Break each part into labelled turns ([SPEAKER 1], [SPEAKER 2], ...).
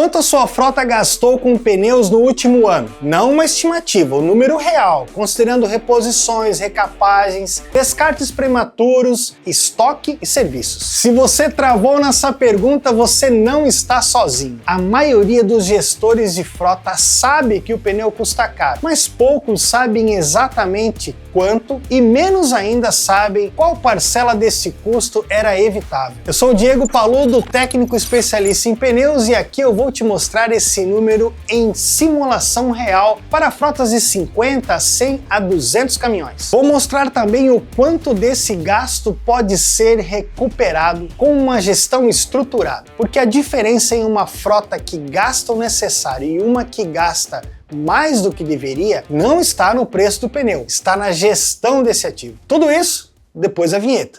[SPEAKER 1] Quanto a sua frota gastou com pneus no último ano? Não uma estimativa, o número real, considerando reposições, recapagens, descartes prematuros, estoque e serviços. Se você travou nessa pergunta, você não está sozinho. A maioria dos gestores de frota sabe que o pneu custa caro, mas poucos sabem exatamente quanto e menos ainda sabem qual parcela desse custo era evitável. Eu sou o Diego Paludo, técnico especialista em pneus, e aqui eu vou te mostrar esse número em simulação real para frotas de 50, 100 a 200 caminhões. Vou mostrar também o quanto desse gasto pode ser recuperado com uma gestão estruturada, porque a diferença em uma frota que gasta o necessário e uma que gasta mais do que deveria não está no preço do pneu, está na gestão desse ativo. Tudo isso depois da vinheta.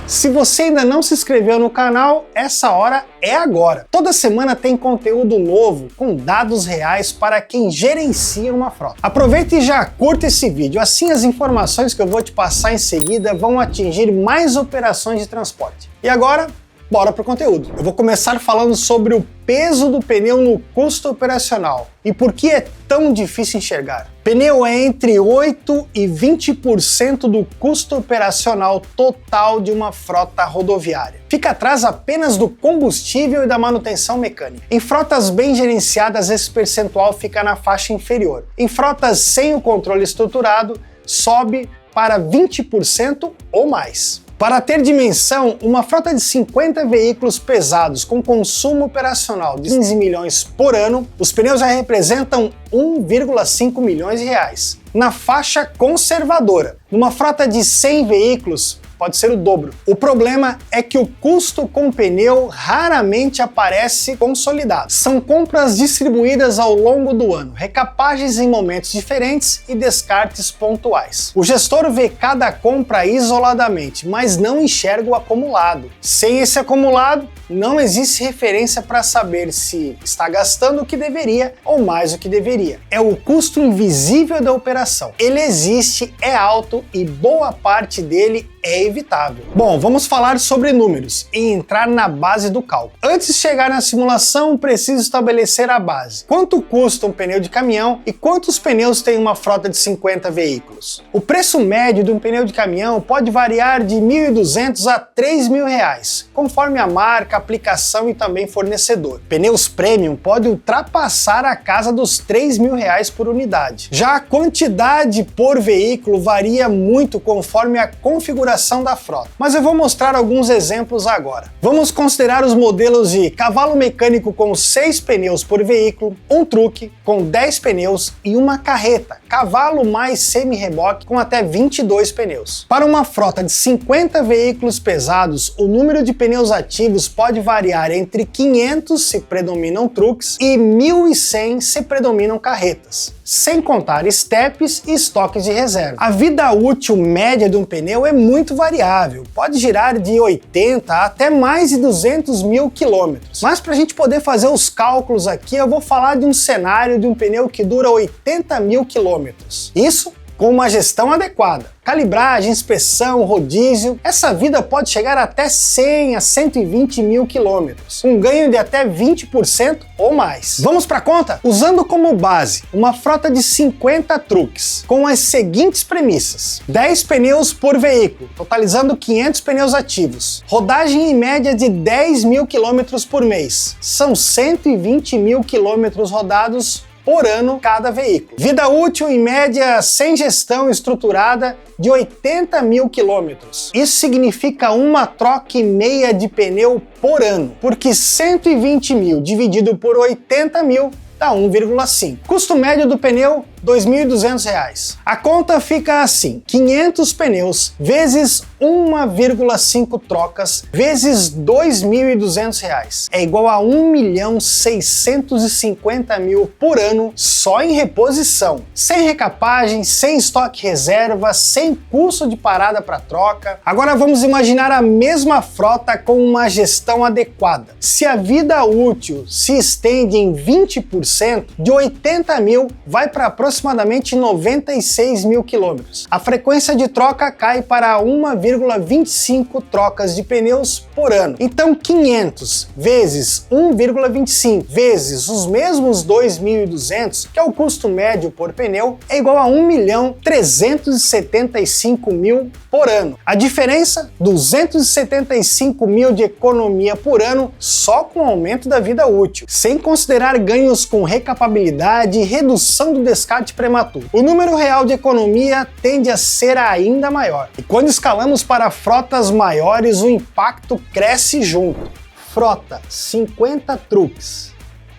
[SPEAKER 1] Se você ainda não se inscreveu no canal, essa hora é agora. Toda semana tem conteúdo novo com dados reais para quem gerencia uma frota. Aproveita e já curta esse vídeo, assim as informações que eu vou te passar em seguida vão atingir mais operações de transporte. E agora, bora pro conteúdo. Eu vou começar falando sobre o peso do pneu no custo operacional e por que é tão difícil enxergar. Pneu é entre 8 e 20% do custo operacional total de uma frota rodoviária. Fica atrás apenas do combustível e da manutenção mecânica. Em frotas bem gerenciadas, esse percentual fica na faixa inferior. Em frotas sem o controle estruturado, sobe para 20% ou mais. Para ter dimensão, uma frota de 50 veículos pesados com consumo operacional de 15 milhões por ano, os pneus já representam 1,5 milhões de reais. Na faixa conservadora, numa frota de 100 veículos, pode ser o dobro. O problema é que o custo com pneu raramente aparece consolidado. São compras distribuídas ao longo do ano, recapagens em momentos diferentes e descartes pontuais. O gestor vê cada compra isoladamente, mas não enxerga o acumulado. Sem esse acumulado, não existe referência para saber se está gastando o que deveria ou mais do que deveria. É o custo invisível da operação. Ele existe, é alto e boa parte dele é evitável. Bom, vamos falar sobre números e entrar na base do cálculo. Antes de chegar na simulação, preciso estabelecer a base. Quanto custa um pneu de caminhão e quantos pneus tem uma frota de 50 veículos? O preço médio de um pneu de caminhão pode variar de R$ 1.200 a R$ 3.000, conforme a marca, aplicação e também fornecedor. Pneus premium podem ultrapassar a casa dos R$ 3.000 por unidade. Já a quantidade por veículo varia muito conforme a configuração da frota, mas eu vou mostrar alguns exemplos agora. Vamos considerar os modelos de cavalo mecânico com 6 pneus por veículo, um truque com 10 pneus e uma carreta, cavalo mais semi-reboque com até 22 pneus. Para uma frota de 50 veículos pesados, o número de pneus ativos pode variar entre 500 se predominam truques e 1.100 se predominam carretas, sem contar estepes e estoques de reserva. A vida útil média de um pneu é muito variável, pode girar de 80 até mais de 200 mil quilômetros. Mas para a gente poder fazer os cálculos aqui, eu vou falar de um cenário de um pneu que dura 80 mil quilômetros. Isso com uma gestão adequada. Calibragem, inspeção, rodízio, essa vida pode chegar até 100 a 120 mil quilômetros, um ganho de até 20% ou mais. Vamos para a conta? Usando como base uma frota de 50 truques, com as seguintes premissas: 10 pneus por veículo, totalizando 500 pneus ativos, rodagem em média de 10 mil quilômetros por mês, são 120 mil quilômetros rodados por ano cada veículo. Vida útil em média sem gestão estruturada de 80 mil quilômetros. Isso significa uma troca e meia de pneu por ano, porque 120 mil dividido por 80 mil dá 1,5. Custo médio do pneu, R$ 2.200. A conta fica assim: 500 pneus vezes 1,5 trocas vezes R$ 2.200 é igual a 1.650.000 por ano só em reposição, sem recapagem, sem estoque reserva, sem custo de parada para troca. Agora vamos imaginar a mesma frota com uma gestão adequada. Se a vida útil se estende em 20%, de 80 mil vai para aproximadamente aproximadamente 96 mil quilômetros. A frequência de troca cai para 1,25 trocas de pneus por ano. Então 500 vezes 1,25 vezes os mesmos 2.200, que é o custo médio por pneu, é igual a 1.375.000 por ano. A diferença? 275 mil de economia por ano só com o aumento da vida útil, sem considerar ganhos com recapabilidade e redução do descarte prematuro. O número real de economia tende a ser ainda maior. E quando escalamos para frotas maiores, o impacto cresce junto. Frota: 50 truques,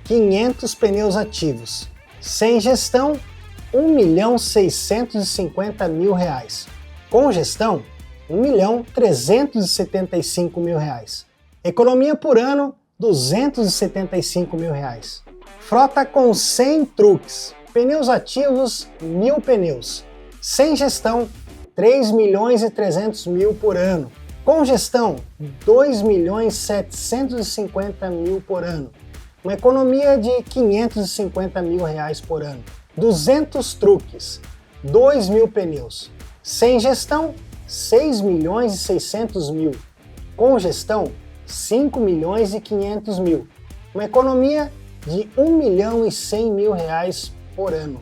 [SPEAKER 1] 500 pneus ativos. Sem gestão, R$1.650.000. Com gestão, R$1.375.000. Economia por ano, R$275.000. Frota com 100 truques, pneus ativos, 1.000 pneus. Sem gestão, R$3.300.000 por ano. Com gestão, R$2.750.000 por ano. Uma economia de R$550.000 por ano. 200 truques, 2.000 pneus. Sem gestão, R$6.600.000. Com gestão, R$5.500.000. Uma economia de R$1.100.000 por ano.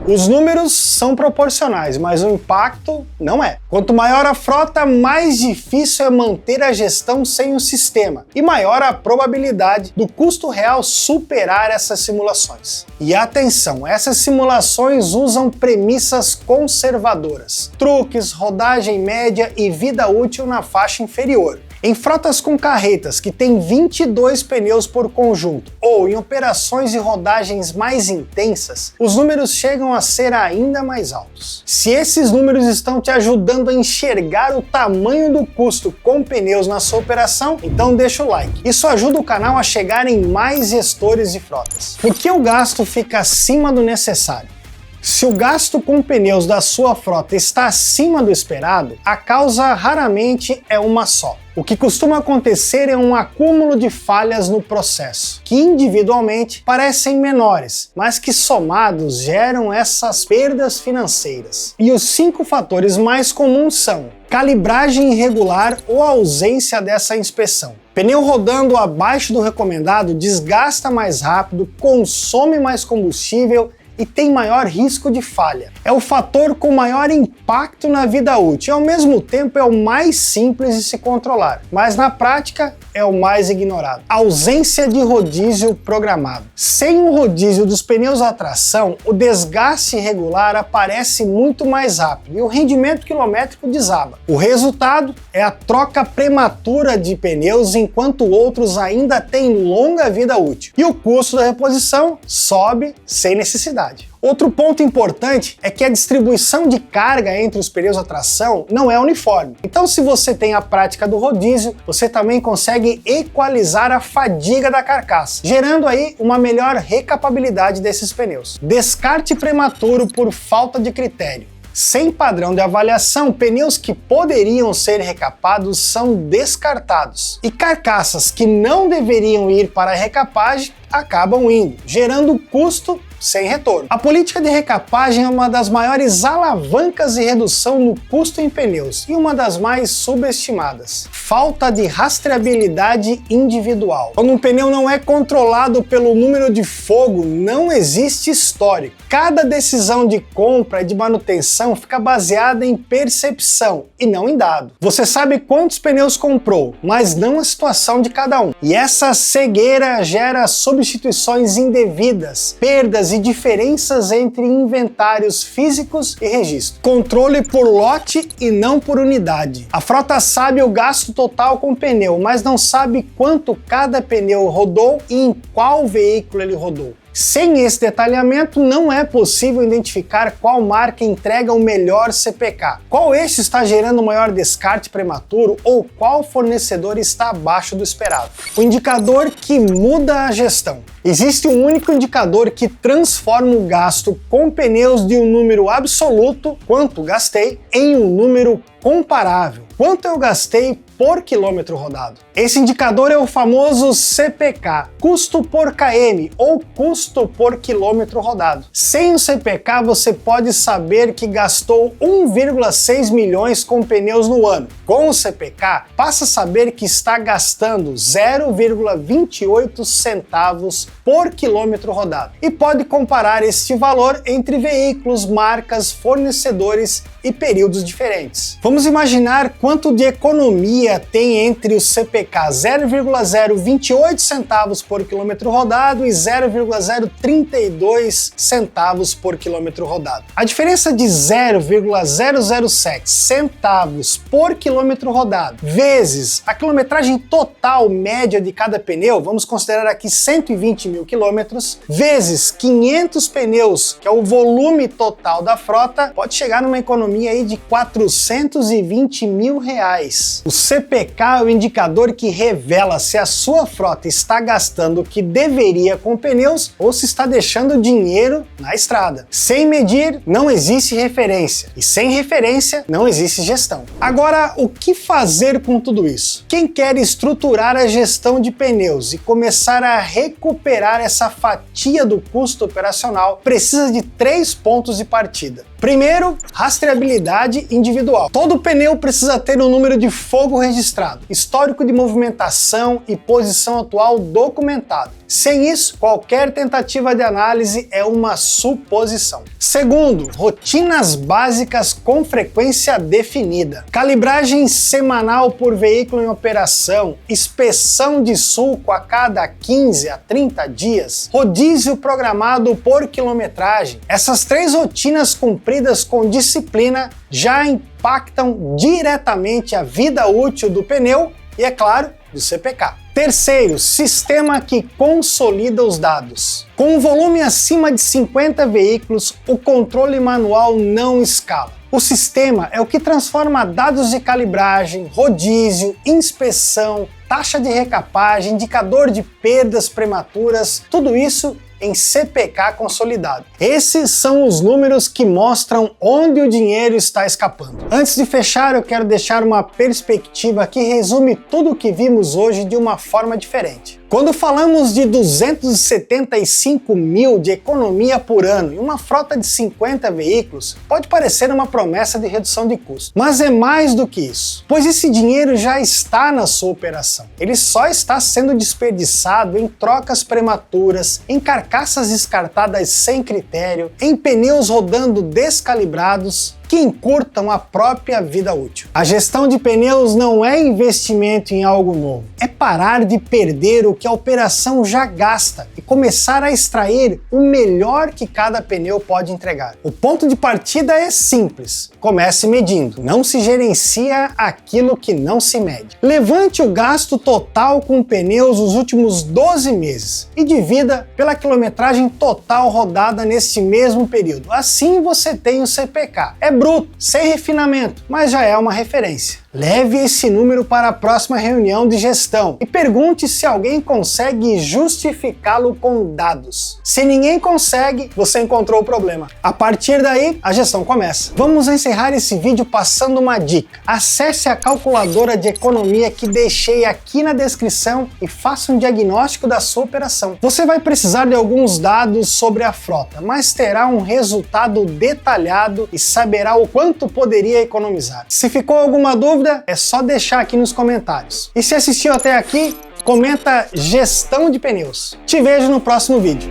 [SPEAKER 1] Os números são proporcionais, mas o impacto não é. Quanto maior a frota, mais difícil é manter a gestão sem o sistema, e maior a probabilidade do custo real superar essas simulações. E atenção, essas simulações usam premissas conservadoras: truques, rodagem média e vida útil na faixa inferior. Em frotas com carretas que têm 22 pneus por conjunto ou em operações e rodagens mais intensas, os números chegam a ser ainda mais altos. Se esses números estão te ajudando a enxergar o tamanho do custo com pneus na sua operação, então deixa o like. Isso ajuda o canal a chegar em mais gestores de frotas. Por que o gasto fica acima do necessário? Se o gasto com pneus da sua frota está acima do esperado, a causa raramente é uma só. O que costuma acontecer é um acúmulo de falhas no processo, que individualmente parecem menores, mas que somados geram essas perdas financeiras. E os 5 fatores mais comuns são: calibragem irregular ou ausência dessa inspeção. Pneu rodando abaixo do recomendado desgasta mais rápido, consome mais combustível e tem maior risco de falha. É o fator com maior impacto na vida útil e ao mesmo tempo é o mais simples de se controlar, mas na prática é o mais ignorado. Ausência de rodízio programado. Sem o rodízio dos pneus a tração, o desgaste irregular aparece muito mais rápido e o rendimento quilométrico desaba. O resultado é a troca prematura de pneus enquanto outros ainda têm longa vida útil. E o custo da reposição sobe sem necessidade. Outro ponto importante é que a distribuição de carga entre os pneus a tração não é uniforme. Então, se você tem a prática do rodízio, você também consegue equalizar a fadiga da carcaça, gerando aí uma melhor recapabilidade desses pneus. Descarte prematuro por falta de critério. Sem padrão de avaliação, pneus que poderiam ser recapados são descartados. E carcaças que não deveriam ir para a recapagem acabam indo, gerando custo sem retorno. A política de recapagem é uma das maiores alavancas de redução no custo em pneus e uma das mais subestimadas. Falta de rastreabilidade individual. Quando um pneu não é controlado pelo número de fogo, não existe histórico. Cada decisão de compra e de manutenção fica baseada em percepção e não em dado. Você sabe quantos pneus comprou, mas não a situação de cada um. E essa cegueira gera substituições indevidas, perdas e diferenças entre inventários físicos e registro. Controle por lote e não por unidade. A frota sabe o gasto total com pneu, mas não sabe quanto cada pneu rodou e em qual veículo ele rodou. Sem esse detalhamento, não é possível identificar qual marca entrega o melhor CPK, qual eixo está gerando o maior descarte prematuro ou qual fornecedor está abaixo do esperado. O indicador que muda a gestão. Existe um único indicador que transforma o gasto com pneus de um número absoluto, quanto gastei, em um número comparável. Quanto eu gastei por quilômetro rodado? Esse indicador é o famoso CPK, custo por km ou custo por quilômetro rodado. Sem o CPK você pode saber que gastou 1,6 milhões com pneus no ano. Com o CPK, passa a saber que está gastando 0,28 centavos por quilômetro rodado. E pode comparar este valor entre veículos, marcas, fornecedores e períodos diferentes. Vamos imaginar quanto de economia tem entre o CPK 0,028 centavos por quilômetro rodado e 0,032 centavos por quilômetro rodado. A diferença de 0,007 centavos por quilômetro rodado vezes a quilometragem total média de cada pneu, vamos considerar aqui 120 mil quilômetros, vezes 500 pneus, que é o volume total da frota, pode chegar numa economia aí de 420 mil reais. O CPK é o indicador que revela se a sua frota está gastando o que deveria com pneus ou se está deixando dinheiro na estrada. Sem medir, não existe referência. E sem referência, não existe gestão. Agora, o que fazer com tudo isso? Quem quer estruturar a gestão de pneus e começar a recuperar essa fatia do custo operacional precisa de 3 pontos de partida. Primeiro, rastreabilidade individual. Todo pneu precisa ter um número de fogo registrado, histórico de movimentação e posição atual documentado. Sem isso, qualquer tentativa de análise é uma suposição. Segundo, rotinas básicas com frequência definida. Calibragem semanal por veículo em operação, inspeção de sulco a cada 15 a 30 dias, rodízio programado por quilometragem. Essas 3 rotinas cumpridas com disciplina já impactam diretamente a vida útil do pneu e, é claro, do CPK. Terceiro, sistema que consolida os dados. Com um volume acima de 50 veículos, o controle manual não escala. O sistema é o que transforma dados de calibragem, rodízio, inspeção, taxa de recapagem, indicador de perdas prematuras, tudo isso em CPK consolidado. Esses são os números que mostram onde o dinheiro está escapando. Antes de fechar, eu quero deixar uma perspectiva que resume tudo o que vimos hoje de uma forma diferente. Quando falamos de 275 mil de economia por ano em uma frota de 50 veículos, pode parecer uma promessa de redução de custo. Mas é mais do que isso, pois esse dinheiro já está na sua operação. Ele só está sendo desperdiçado em trocas prematuras, em carcaças descartadas sem critério, em pneus rodando descalibrados, que encurtam a própria vida útil. A gestão de pneus não é investimento em algo novo, é parar de perder o que a operação já gasta e começar a extrair o melhor que cada pneu pode entregar. O ponto de partida é simples: comece medindo, não se gerencia aquilo que não se mede. Levante o gasto total com pneus nos últimos 12 meses e divida pela quilometragem total rodada neste mesmo período. Assim você tem o CPK. É bruto, sem refinamento, mas já é uma referência. Leve esse número para a próxima reunião de gestão e pergunte se alguém consegue justificá-lo com dados. Se ninguém consegue, você encontrou o problema. A partir daí, a gestão começa. Vamos encerrar esse vídeo passando uma dica. Acesse a calculadora de economia que deixei aqui na descrição e faça um diagnóstico da sua operação. Você vai precisar de alguns dados sobre a frota, mas terá um resultado detalhado e saberá o quanto poderia economizar. Se ficou alguma dúvida, é só deixar aqui nos comentários. E se assistiu até aqui, comenta gestão de pneus. Te vejo no próximo vídeo.